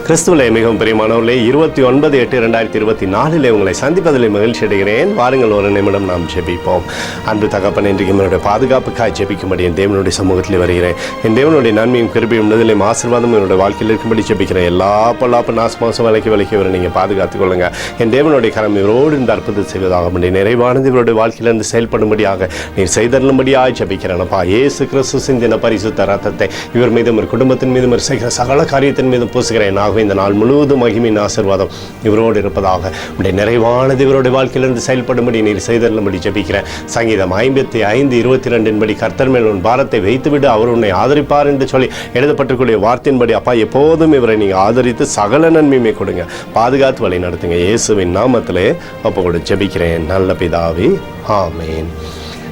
கிறிஸ்துவிலே மிகவும் பிரியமானவர்களே, 29/8/2024 உங்களை சந்திப்பதில் மகிழ்ச்சி அடைகிறேன். வாருங்கள், ஒரு நிமிடம் நாம் ஜெபிப்போம். அன்பு தகப்பன், இன்றைக்கு என்னுடைய பாதுகாப்புக்காய் ஜெபிக்கும்படி என் தேவனுடைய சமூகத்தில் வருகிறேன். என் தேவனுடைய நன்மையும் கிருபையும் விடுதலையும் ஆசீர்வாதமும் என்னுடைய வாழ்க்கையில் இருக்கும்படி ஜெபிக்கிறேன். எல்லா பொல்லாப்பு நாசமாசம் விலைக்கு வர நீங்கள் பாதுகாத்துக் கொள்ளுங்க. என் தேவனுடைய கரம் இவரோடு இந்த அற்புதம் செய்வதாக முடியும் நிறைவானது இவருடைய வாழ்க்கையிலிருந்து செயல்படும்படியாக நீர் செய்தருளும்படியாக ஜெபிக்கிறேன்ப்பா. இயேசு கிறிஸ்து சிந்தின பரிசுத்த ரத்தத்தை இவர் மீதும் ஒரு குடும்பத்தின் மீதும் செய்கிற சகல காரியத்தின் மீதும் பூசுகிறேன். இந்த நாள் முழுவதும் மகிமையின் ஆசீர்வாதம் இவரோடு இருப்பதாக உடைய நிறைவானது இவருடைய வாழ்க்கையிலிருந்து செயல்படும்படி நீர் செய்தருளும்படி ஜெபிக்கிறேன். சங்கீதம் 55:22 படி கர்த்தர் மேல் உன் பாரத்தை வைத்துவிடு, அவர் உன்னை ஆதரிப்பார் என்று சொல்லி எழுதப்பட்டிருக்கூடிய வார்த்தையின்படி அப்பா எப்போதும் இவரை நீங்கள் ஆதரித்து சகல நன்மையுமே கொடுங்க, பாதுகாத்து வழி நடத்துங்க. இயேசுவின் நாமத்திலே ஒப்புக்கொடு ஜெபிக்கிறேன் நல்ல பிதாவே, ஆமேன்.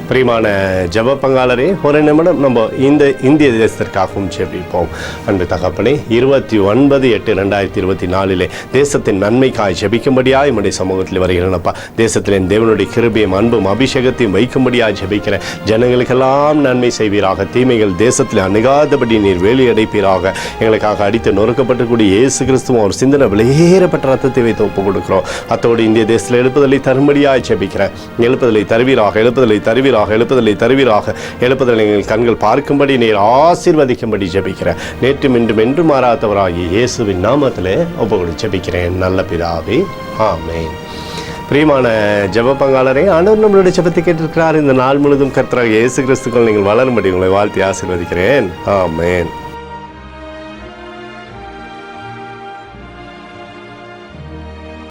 பிரியமான ஜப பங்காளரே, ஒரு நிமிடம் நம்ம இந்த இந்திய தேசத்திற்காகவும் ஜெபிப்போம். அன்பு தகப்பனே, 29/8/2024 தேசத்தின் நன்மைக்காய் ஜெபிக்கும்படியாக என்னுடைய சமூகத்தில் வருகிறேனப்பா. தேசத்தில் என் தேவனுடைய கிருபையும் அன்பும் அபிஷேகத்தையும் வைக்கும்படியாக ஜெபிக்கிறேன். ஜனங்களுக்கெல்லாம் நன்மை செய்வீராக, தீமைகள் தேசத்தில் அணுகாதபடி நீர் வேலி அடைப்பீராக. எங்களுக்காக அடித்து நொறுக்கப்பட்டக்கூடிய இயேசு கிறிஸ்துவும் ஒரு சிந்தனை விலையேறப்பட்ட ரத்தத்தை வைத்து ஒப்புக் கொடுக்கிறோம். அத்தோடு இந்திய தேசத்தில் எழுப்புதலை தரும்படியாக ஜெபிக்கிறேன். எழுப்புதலை தருவீராக, எழுப்புதலை எங்கள் கண்கள் பார்க்கும்படி நீர் ஆசீர்வதிக்கும்படி ஜெபிக்கிறேன். நேற்றும் இன்றும் என்று மாறாதவராகி இயேசுவின் நாமத்திலே ஒப்புக்கொடு ஜெபிக்கிறேன் நல்ல பிதாவே, ஆமேன். பிரியமான ஜெப பங்காளரே, ஆண்டவர் நம்மளுடைய ஜெபத்தை கேட்டிருக்கிறார். இந்த நாள் முழுவதும் கர்த்தராகிய இயேசு கிறிஸ்துக்குள் நீங்கள் வளரும்படி உங்களை வாழ்த்தி ஆசீர்வதிக்கிறேன், ஆமேன்.